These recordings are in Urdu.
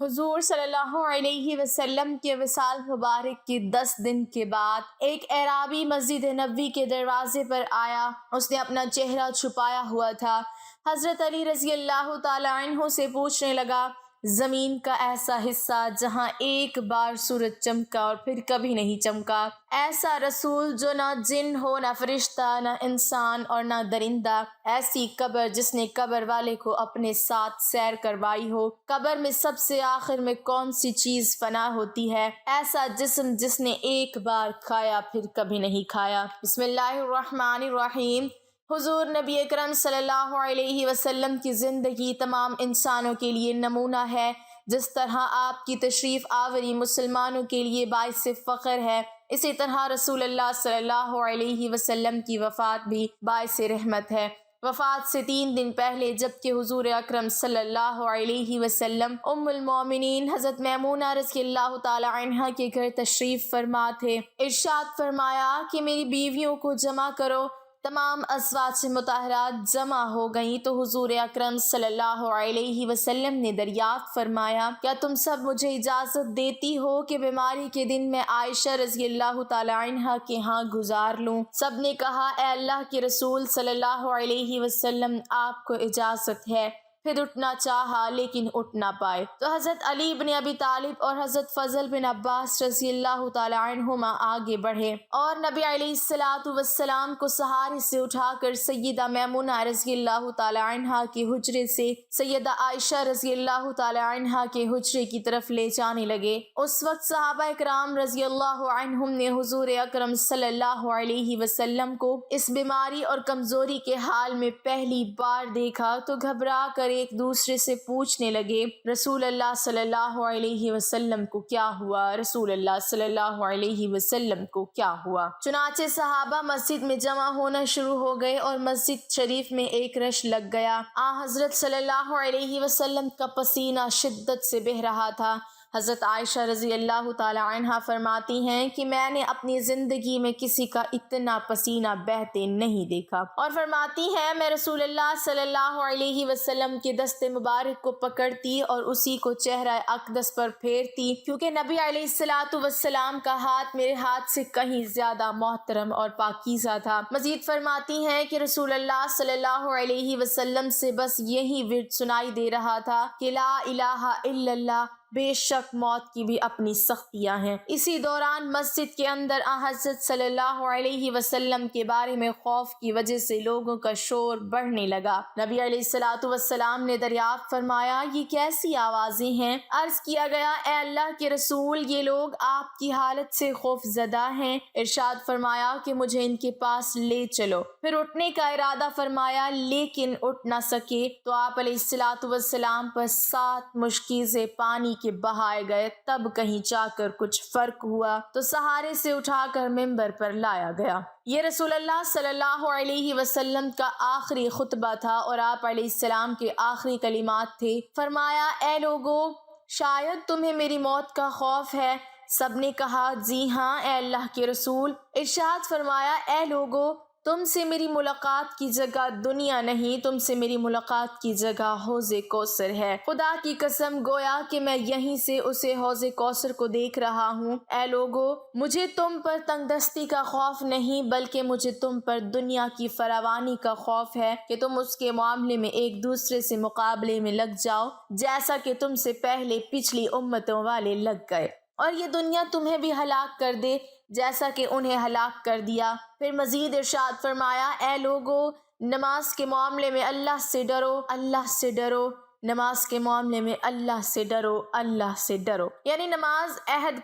حضور صلی اللہ علیہ وسلم کے وصال مبارک کے 10 دن کے بعد ایک اعرابی مسجد نبوی کے دروازے پر آیا۔ اس نے اپنا چہرہ چھپایا ہوا تھا۔ حضرت علی رضی اللہ تعالی عنہ سے پوچھنے لگا، زمین کا ایسا حصہ جہاں ایک بار سورج چمکا اور پھر کبھی نہیں چمکا، ایسا رسول جو نہ جن ہو نہ فرشتہ نہ انسان اور نہ درندہ، ایسی قبر جس نے قبر والے کو اپنے ساتھ سیر کروائی ہو، قبر میں سب سے آخر میں کون سی چیز فنا ہوتی ہے، ایسا جسم جس نے ایک بار کھایا پھر کبھی نہیں کھایا۔ بسم اللہ الرحمن الرحیم۔ حضور نبی اکرم صلی اللہ علیہ وسلم کی زندگی تمام انسانوں کے لیے نمونہ ہے۔ جس طرح آپ کی تشریف آوری مسلمانوں کے لیے باعث فخر ہے، اسی طرح رسول اللہ صلی اللہ علیہ وسلم کی وفات بھی باعث رحمت ہے۔ وفات سے 3 دن پہلے جبکہ حضور اکرم صلی اللہ علیہ وسلم ام المومنین حضرت میمونہ رضی اللہ تعالی عنہا کے گھر تشریف فرما تھے، ارشاد فرمایا کہ میری بیویوں کو جمع کرو۔ تمام ازواج مطہرات جمع ہو گئیں تو حضور اکرم صلی اللہ علیہ وسلم نے دریافت فرمایا، کیا تم سب مجھے اجازت دیتی ہو کہ بیماری کے دن میں عائشہ رضی اللہ تعالی عنہا کے ہاں گزار لوں؟ سب نے کہا، اے اللہ کے رسول صلی اللہ علیہ وسلم، آپ کو اجازت ہے۔ پھر اٹھنا چاہا لیکن اٹھ نہ پائے تو حضرت علی بن ابی طالب اور حضرت فضل بن عباس رضی اللہ تعالی عنہما آگے بڑھے اور نبی علیہ الصلوۃ والسلام کو سہارے سے اٹھا کر سیدہ میمونہ رضی اللہ تعالی عنہا کے حجرے سے سیدہ عائشہ رضی اللہ تعالی عنہا کے حجرے کی طرف لے جانے لگے۔ اس وقت صحابہ اکرام رضی اللہ عنہم نے حضور اکرم صلی اللہ علیہ وسلم کو اس بیماری اور کمزوری کے حال میں پہلی بار دیکھا تو گھبرا کر ایک دوسرے سے پوچھنے لگے، رسول اللہ صلی اللہ علیہ وسلم کو کیا ہوا؟ رسول اللہ صلی اللہ علیہ وسلم کو کیا ہوا؟ چنانچہ صحابہ مسجد میں جمع ہونا شروع ہو گئے اور مسجد شریف میں ایک رش لگ گیا۔ حضرت صلی اللہ علیہ وسلم کا پسینہ شدت سے بہہ رہا تھا۔ حضرت عائشہ رضی اللہ تعالی عنہا فرماتی ہیں کہ میں نے اپنی زندگی میں کسی کا اتنا پسینہ بہتے نہیں دیکھا، اور فرماتی ہیں میں رسول اللہ صلی اللہ علیہ وسلم کے دست مبارک کو پکڑتی اور اسی کو چہرہ اقدس پر پھیرتی، کیونکہ نبی علیہ الصلوۃ والسلام کا ہاتھ میرے ہاتھ سے کہیں زیادہ محترم اور پاکیزہ تھا۔ مزید فرماتی ہیں کہ رسول اللہ صلی اللہ علیہ وسلم سے بس یہی ورد سنائی دے رہا تھا کہ لا الہ الا اللہ، بے شک موت کی بھی اپنی سختیاں ہیں۔ اسی دوران مسجد کے اندر حضرت صلی اللہ علیہ وسلم کے بارے میں خوف کی وجہ سے لوگوں کا شور بڑھنے لگا۔ نبی علیہ الصلوۃ والسلام نے دریافت فرمایا، یہ کیسی آوازیں ہیں؟ عرض کیا گیا، اے اللہ کے رسول، یہ لوگ آپ کی حالت سے خوف زدہ ہیں۔ ارشاد فرمایا کہ مجھے ان کے پاس لے چلو۔ پھر اٹھنے کا ارادہ فرمایا لیکن اٹھ نہ سکے تو آپ علیہ الصلوۃ والسلام پر 7 مشکیزیں پانی کے بہائے گئے، تب کہیں جا کر کچھ فرق ہوا تو سہارے سے اٹھا کر منبر پر لایا گیا۔ یہ رسول اللہ صلی اللہ علیہ وسلم کا آخری خطبہ تھا اور آپ علیہ السلام کے آخری کلمات تھے۔ فرمایا، اے لوگو، شاید تمہیں میری موت کا خوف ہے۔ سب نے کہا، جی ہاں اے اللہ کے رسول۔ ارشاد فرمایا، اے لوگو، تم سے میری ملاقات کی جگہ دنیا نہیں، تم سے میری ملاقات کی جگہ حوض کوثر ہے۔ خدا کی قسم گویا کہ میں یہیں سے اسے حوض کوثر کو دیکھ رہا ہوں۔ اے لوگو، مجھے تم پر تنگ دستی کا خوف نہیں بلکہ مجھے تم پر دنیا کی فراوانی کا خوف ہے کہ تم اس کے معاملے میں ایک دوسرے سے مقابلے میں لگ جاؤ جیسا کہ تم سے پہلے پچھلی امتوں والے لگ گئے، اور یہ دنیا تمہیں بھی ہلاک کر دے جیسا کہ انہیں ہلاک کر دیا۔ پھر مزید ارشاد فرمایا، اے لوگو، نماز کے معاملے میں اللہ سے ڈرو، اللہ سے ڈرو، نماز کے معاملے میں اللہ سے ڈرو، اللہ سے ڈرو، یعنی نماز عہد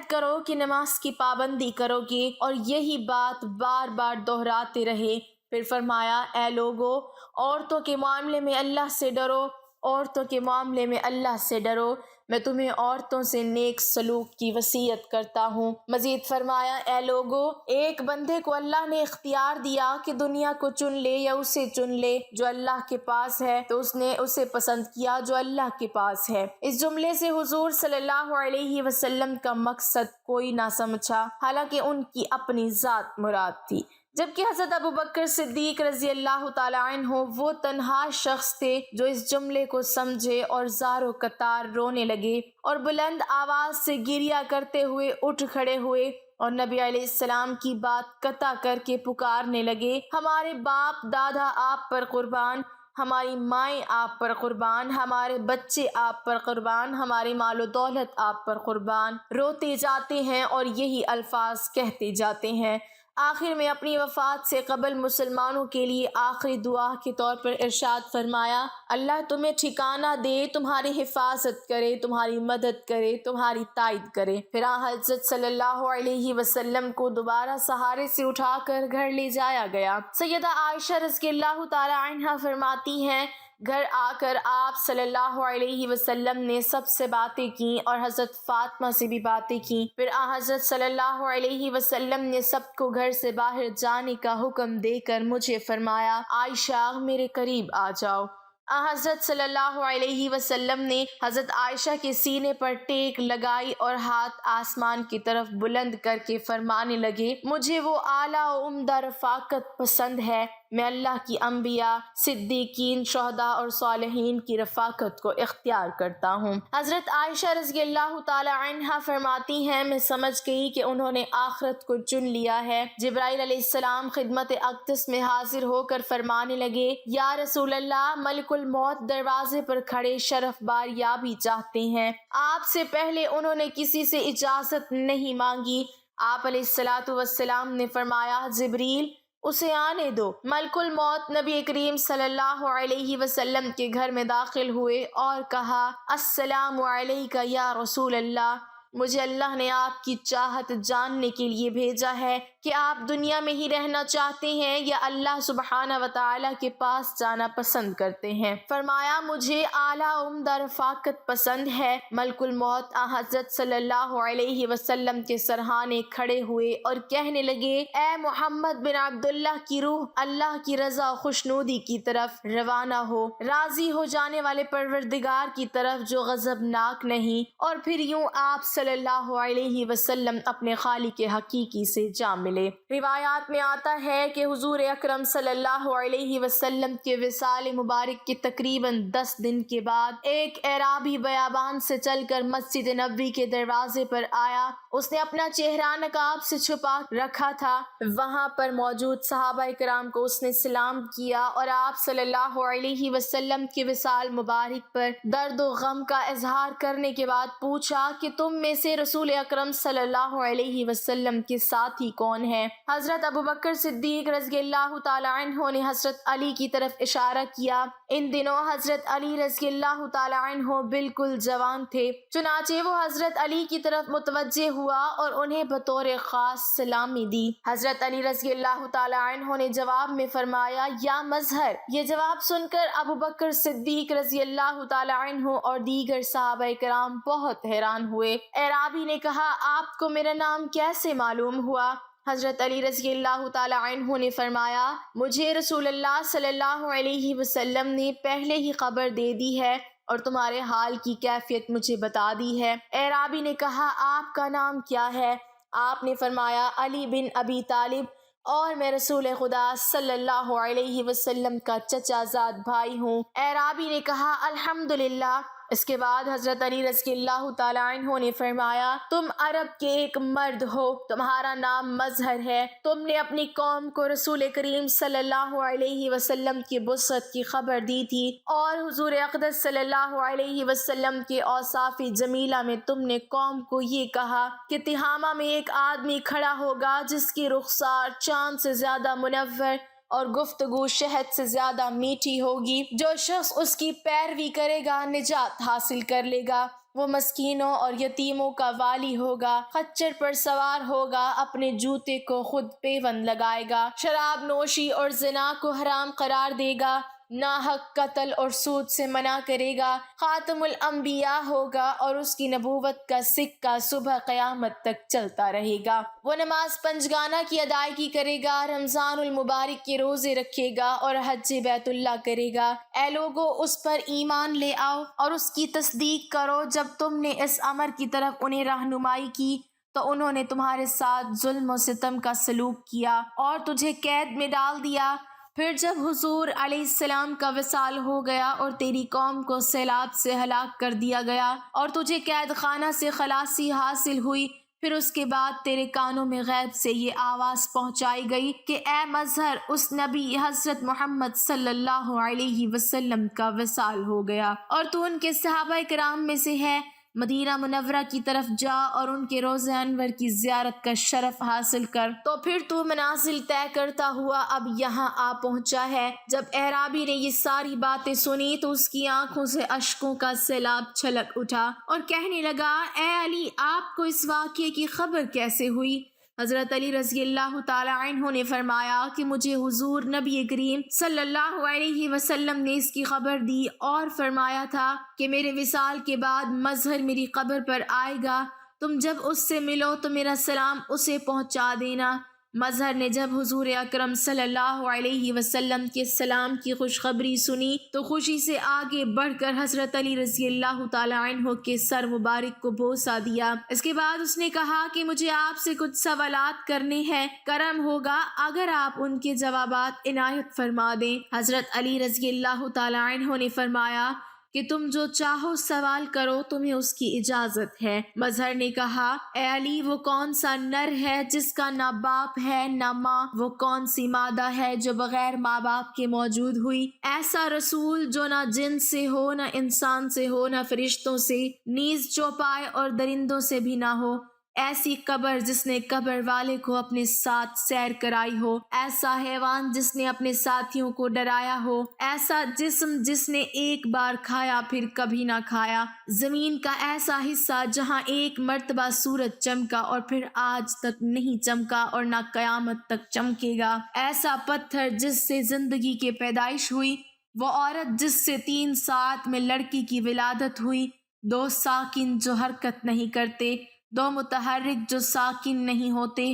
کرو کہ نماز کی پابندی کرو گے، اور یہی بات بار بار دہراتے رہے۔ پھر فرمایا، اے لوگو، عورتوں کے معاملے میں اللہ سے ڈرو، عورتوں کے معاملے میں اللہ سے ڈرو، میں تمہیں عورتوں سے نیک سلوک کی وصیت کرتا ہوں۔ مزید فرمایا، اے لوگو، ایک بندے کو اللہ نے اختیار دیا کہ دنیا کو چن لے یا اسے چن لے جو اللہ کے پاس ہے، تو اس نے اسے پسند کیا جو اللہ کے پاس ہے۔ اس جملے سے حضور صلی اللہ علیہ وسلم کا مقصد کوئی نہ سمجھا، حالانکہ ان کی اپنی ذات مراد تھی۔ جبکہ حضرت ابو بکر صدیق رضی اللہ تعالیٰ عنہ وہ تنہا شخص تھے جو اس جملے کو سمجھے اور زار و قطار رونے لگے اور بلند آواز سے گریہ کرتے ہوئے اٹھ کھڑے ہوئے اور نبی علیہ السلام کی بات قطع کر کے پکارنے لگے، ہمارے باپ دادا آپ پر قربان، ہماری مائیں آپ پر قربان، ہمارے بچے آپ پر قربان، ہمارے مال و دولت آپ پر قربان۔ روتے جاتے ہیں اور یہی الفاظ کہتے جاتے ہیں۔ آخر میں اپنی وفات سے قبل مسلمانوں کے لیے آخری دعا کے طور پر ارشاد فرمایا، اللہ تمہیں ٹھکانہ دے، تمہاری حفاظت کرے، تمہاری مدد کرے، تمہاری تائید کرے۔ پھر حضرت صلی اللہ علیہ وسلم کو دوبارہ سہارے سے اٹھا کر گھر لے جایا گیا۔ سیدہ عائشہ رضی اللہ تعالی عنہا فرماتی ہیں، گھر آ کر آپ صلی اللہ علیہ وسلم نے سب سے باتیں کیں اور حضرت فاطمہ سے بھی باتیں کیں۔ پھر حضرت صلی اللہ علیہ وسلم نے سب کو گھر سے باہر جانے کا حکم دے کر مجھے فرمایا، عائشہ میرے قریب آ جاؤ۔ حضرت صلی اللہ علیہ وسلم نے حضرت عائشہ کے سینے پر ٹیک لگائی اور ہاتھ آسمان کی طرف بلند کر کے فرمانے لگے، مجھے وہ اعلیٰ و عمدہ رفاقت پسند ہے، میں اللہ کی انبیاء، صدیقین، شہداء اور صالحین کی رفاقت کو اختیار کرتا ہوں۔ حضرت عائشہ رضی اللہ تعالی عنہا فرماتی ہیں، میں سمجھ گئی کہ انہوں نے آخرت کو چن لیا ہے۔ جبرائیل علیہ السلام خدمت اقدس میں حاضر ہو کر فرمانے لگے، یا رسول اللہ، ملک الموت دروازے پر کھڑے شرف باریابی چاہتے ہیں۔ آپ سے پہلے انہوں نے کسی سے اجازت نہیں مانگی۔ آپ علیہ السلام نے فرمایا، جبریل اسے آنے دو۔ ملک الموت نبی کریم صلی اللہ علیہ وسلم کے گھر میں داخل ہوئے اور کہا، السلام علیک یا رسول اللہ، مجھے اللہ نے آپ کی چاہت جاننے کے لیے بھیجا ہے کہ آپ دنیا میں ہی رہنا چاہتے ہیں یا اللہ سبحانہ و تعالیٰ کے پاس جانا پسند کرتے ہیں۔ فرمایا، مجھے اعلیٰ عمدہ رفاقت پسند ہے۔ ملک الموت حضرت صلی اللہ علیہ وسلم کے سرہانے کھڑے ہوئے اور کہنے لگے، اے محمد بن عبداللہ کی روح اللہ کی رضا و خوشنودی کی طرف روانہ ہو، راضی ہو جانے والے پروردگار کی طرف جو غضبناک نہیں۔ اور پھر یوں آپ صلی اللہ علیہ وسلم اپنے خالق حقیقی سے جا ملے۔ روایات میں آتا ہے کہ حضور اکرم صلی اللہ علیہ وسلم کے وصال مبارک کے تقریباً 10 دن کے بعد ایک اعرابی بیابان سے چل کر مسجد نبوی کے دروازے پر آیا۔ اس نے اپنا چہرہ نقاب سے چھپا رکھا تھا۔ وہاں پر موجود صحابہ کرام کو اس نے سلام کیا اور آپ صلی اللہ علیہ وسلم کے وصال مبارک پر درد و غم کا اظہار کرنے کے بعد پوچھا کہ تم میں سے رسول اکرم صلی اللہ علیہ وسلم کے ساتھی کون ہیں؟ حضرت ابو بکر صدیق رضی اللہ تعالی عنہ نے حضرت علی کی طرف اشارہ کیا۔ ان دنوں حضرت علی رضی اللہ تعالی عنہ بالکل جوان تھے، چنانچہ وہ حضرت علی کی طرف متوجہ ہوا اور انہیں بطور خاص سلامی دی۔ حضرت علی رضی اللہ تعالی عنہ نے جواب میں فرمایا، یا مظہر۔ یہ جواب سن کر ابو بکر صدیق رضی اللہ تعالی عنہ اور دیگر صحابہ کرام بہت حیران ہوئے۔ اعرابی نے کہا، آپ کو میرا نام کیسے معلوم ہوا؟ حضرت علی رضی اللہ تعالی عنہ نے فرمایا، مجھے رسول اللہ صلی اللہ علیہ وسلم نے پہلے ہی خبر دے دی ہے اور تمہارے حال کی کیفیت مجھے بتا دی ہے۔ اعرابی نے کہا، آپ کا نام کیا ہے؟ آپ نے فرمایا، علی بن ابی طالب، اور میں رسول خدا صلی اللہ علیہ وسلم کا چچا زاد بھائی ہوں۔ اعرابی نے کہا، الحمدللہ۔ اس کے بعد حضرت علی رضی اللہ تعالی عنہ نے فرمایا، تم عرب کے ایک مرد ہو، تمہارا نام مظہر ہے، تم نے اپنی قوم کو رسول کریم صلی اللہ علیہ وسلم کی بعثت کی خبر دی تھی اور حضور اقدس صلی اللہ علیہ وسلم کے اوصاف جمیلہ میں تم نے قوم کو یہ کہا کہ تہامہ میں ایک آدمی کھڑا ہوگا جس کی رخسار چاند سے زیادہ منور اور گفتگو شہد سے زیادہ میٹھی ہوگی۔ جو شخص اس کی پیروی کرے گا نجات حاصل کر لے گا۔ وہ مسکینوں اور یتیموں کا والی ہوگا، خچر پر سوار ہوگا، اپنے جوتے کو خود پیوند لگائے گا، شراب نوشی اور زنا کو حرام قرار دے گا، ناحق قتل اور سود سے منع کرے گا، خاتم الانبیاء ہوگا اور اس کی نبوت کا سکہ صبح قیامت تک چلتا رہے گا۔ وہ نماز پنجگانہ کی ادائیگی کرے گا، رمضان المبارک کے روزے رکھے گا اور حج بیت اللہ کرے گا۔ اے لوگو، اس پر ایمان لے آؤ اور اس کی تصدیق کرو جب تم نے اس امر کی طرف انہیں رہنمائی کی تو انہوں نے تمہارے ساتھ ظلم و ستم کا سلوک کیا اور تجھے قید میں ڈال دیا۔ پھر جب حضور علیہ السلام کا وصال ہو گیا اور تیری قوم کو سیلاب سے ہلاک کر دیا گیا اور تجھے قید خانہ سے خلاصی حاصل ہوئی، پھر اس کے بعد تیرے کانوں میں غیب سے یہ آواز پہنچائی گئی کہ اے مظہر، اس نبی حضرت محمد صلی اللہ علیہ وسلم کا وصال ہو گیا اور تو ان کے صحابہ کرام میں سے ہے، مدینہ منورہ کی طرف جا اور ان کے روضہ انور کی زیارت کا شرف حاصل کر۔ تو پھر تو منازل طے کرتا ہوا اب یہاں آ پہنچا ہے۔ جب اعرابی نے یہ ساری باتیں سنی تو اس کی آنکھوں سے اشکوں کا سیلاب چھلک اٹھا اور کہنے لگا، اے علی، آپ کو اس واقعے کی خبر کیسے ہوئی؟ حضرت علی رضی اللہ تعالی عنہ نے فرمایا کہ مجھے حضور نبی کریم صلی اللہ علیہ وسلم نے اس کی خبر دی اور فرمایا تھا کہ میرے وصال کے بعد مظہر میری قبر پر آئے گا، تم جب اس سے ملو تو میرا سلام اسے پہنچا دینا۔ مظہر نے جب حضور اکرم صلی اللہ علیہ وسلم کے سلام کی خوشخبری سنی تو خوشی سے آگے بڑھ کر حضرت علی رضی اللہ تعالی عنہ کے سر مبارک کو بوسہ دیا۔ اس کے بعد اس نے کہا کہ مجھے آپ سے کچھ سوالات کرنے ہیں، کرم ہوگا اگر آپ ان کے جوابات عنایت فرما دیں۔ حضرت علی رضی اللہ تعالی عنہ نے فرمایا کہ تم جو چاہو سوال کرو، تمہیں اس کی اجازت ہے۔ مظہر نے کہا، اے علی، وہ کون سا نر ہے جس کا نہ باپ ہے نہ ماں؟ وہ کون سی مادہ ہے جو بغیر ماں باپ کے موجود ہوئی؟ ایسا رسول جو نہ جن سے ہو، نہ انسان سے ہو، نہ فرشتوں سے، نیز چوپائے اور درندوں سے بھی نہ ہو۔ ایسی قبر جس نے قبر والے کو اپنے ساتھ سیر کرائی ہو، ایسا حیوان جس نے اپنے ساتھیوں کو ڈرایا ہو، ایسا جسم جس نے ایک بار کھایا پھر کبھی نہ کھایا، زمین کا ایسا حصہ جہاں ایک مرتبہ سورج چمکا اور پھر آج تک نہیں چمکا اور نہ قیامت تک چمکے گا، ایسا پتھر جس سے زندگی کی پیدائش ہوئی، وہ عورت جس سے 3 ساعت میں لڑکی کی ولادت ہوئی، 2 ساکن جو حرکت نہیں کرتے، 2 متحرک جو ساکن نہیں ہوتے،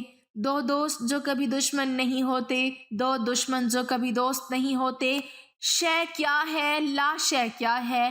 2 دوست جو کبھی دشمن نہیں ہوتے، 2 دشمن جو کبھی دوست نہیں ہوتے۔ شے کیا ہے، لا شے کیا ہے؟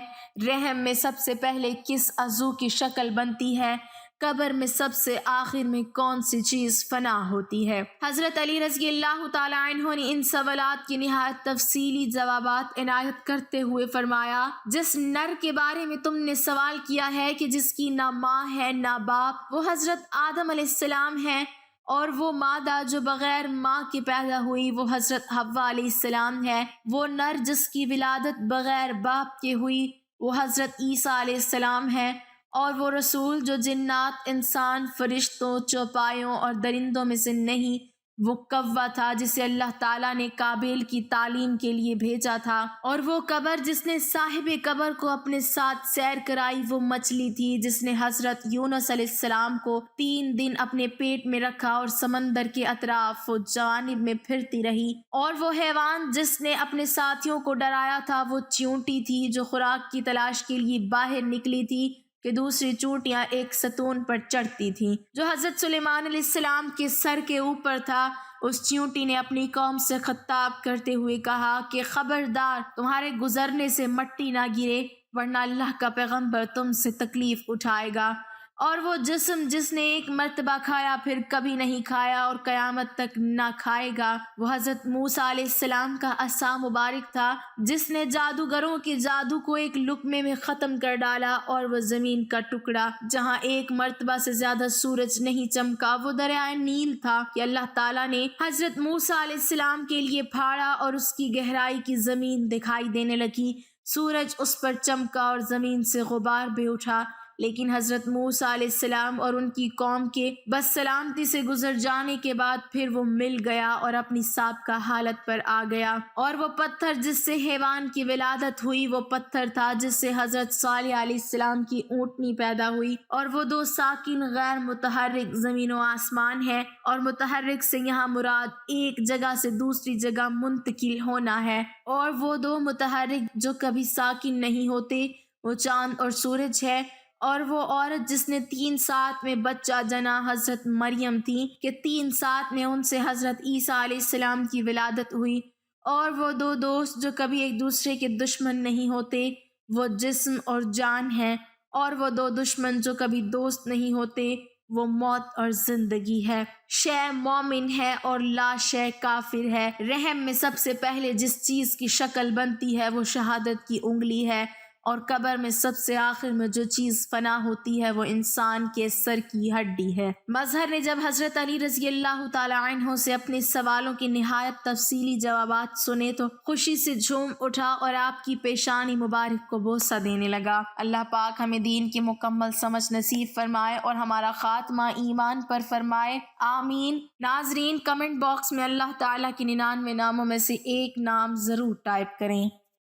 رحم میں سب سے پہلے کس عضو کی شکل بنتی ہے؟ قبر میں سب سے آخر میں کون سی چیز فنا ہوتی ہے؟ حضرت علی رضی اللہ تعالی عنہ نے ان سوالات کی نہایت تفصیلی جوابات عنایت کرتے ہوئے فرمایا، جس نر کے بارے میں تم نے سوال کیا ہے کہ جس کی نہ ماں ہے نہ باپ، وہ حضرت آدم علیہ السلام ہے، اور وہ مادہ جو بغیر ماں کے پیدا ہوئی وہ حضرت حوا علیہ السلام ہے۔ وہ نر جس کی ولادت بغیر باپ کے ہوئی وہ حضرت عیسیٰ علیہ السلام ہے، اور وہ رسول جو جنات، انسان، فرشتوں، چوپایوں اور درندوں میں سے نہیں، وہ کوا تھا جسے اللہ تعالیٰ نے قابیل کی تعلیم کے لیے بھیجا تھا، اور وہ قبر جس نے صاحب قبر کو اپنے ساتھ سیر کرائی وہ مچھلی تھی جس نے حضرت یونس علیہ السلام کو 3 دن اپنے پیٹ میں رکھا اور سمندر کے اطراف و جانب میں پھرتی رہی، اور وہ حیوان جس نے اپنے ساتھیوں کو ڈرایا تھا وہ چیونٹی تھی جو خوراک کی تلاش کے لیے باہر نکلی تھی کہ دوسری چونٹیاں ایک ستون پر چڑھتی تھیں جو حضرت سلیمان علیہ السلام کے سر کے اوپر تھا۔ اس چیونٹی نے اپنی قوم سے خطاب کرتے ہوئے کہا کہ خبردار، تمہارے گزرنے سے مٹی نہ گرے ورنہ اللہ کا پیغمبر تم سے تکلیف اٹھائے گا۔ اور وہ جسم جس نے ایک مرتبہ کھایا پھر کبھی نہیں کھایا اور قیامت تک نہ کھائے گا، وہ حضرت موسیٰ علیہ السلام کا عصا مبارک تھا جس نے جادوگروں کے جادو کو ایک لقمے میں ختم کر ڈالا، اور وہ زمین کا ٹکڑا جہاں ایک مرتبہ سے زیادہ سورج نہیں چمکا وہ دریائے نیل تھا کہ اللہ تعالیٰ نے حضرت موسیٰ علیہ السلام کے لیے پھاڑا اور اس کی گہرائی کی زمین دکھائی دینے لگی، سورج اس پر چمکا اور زمین سے غبار بھی اٹھا، لیکن حضرت موسیٰ علیہ السلام اور ان کی قوم کے بس سلامتی سے گزر جانے کے بعد پھر وہ مل گیا اور اپنی سابقہ حالت پر آ گیا، اور وہ پتھر جس سے حیوان کی ولادت ہوئی وہ پتھر تھا جس سے حضرت صالح علیہ السلام کی اونٹنی پیدا ہوئی، اور وہ 2 ساکن غیر متحرک زمین و آسمان ہے، اور متحرک سے یہاں مراد ایک جگہ سے دوسری جگہ منتقل ہونا ہے، اور وہ 2 متحرک جو کبھی ساکن نہیں ہوتے وہ چاند اور سورج ہے، اور وہ عورت جس نے 3 ساعت میں بچہ جنا حضرت مریم تھی کہ 3 ساعت میں ان سے حضرت عیسیٰ علیہ السلام کی ولادت ہوئی، اور وہ 2 دوست جو کبھی ایک دوسرے کے دشمن نہیں ہوتے وہ جسم اور جان ہیں، اور وہ 2 دشمن جو کبھی دوست نہیں ہوتے وہ موت اور زندگی ہے، شے مومن ہے اور لا شے کافر ہے۔ رحم میں سب سے پہلے جس چیز کی شکل بنتی ہے وہ شہادت کی انگلی ہے، اور قبر میں سب سے آخر میں جو چیز فنا ہوتی ہے وہ انسان کے سر کی ہڈی ہے۔ مظہر نے جب حضرت علی رضی اللہ تعالی عنہ سے اپنے سوالوں کے نہایت تفصیلی جوابات سنے تو خوشی سے جھوم اٹھا اور آپ کی پیشانی مبارک کو بوسہ دینے لگا۔ اللہ پاک ہمیں دین کی مکمل سمجھ نصیب فرمائے اور ہمارا خاتمہ ایمان پر فرمائے، آمین۔ ناظرین، کمنٹ باکس میں اللہ تعالیٰ کے 99 ناموں میں سے ایک نام ضرور ٹائپ کریں۔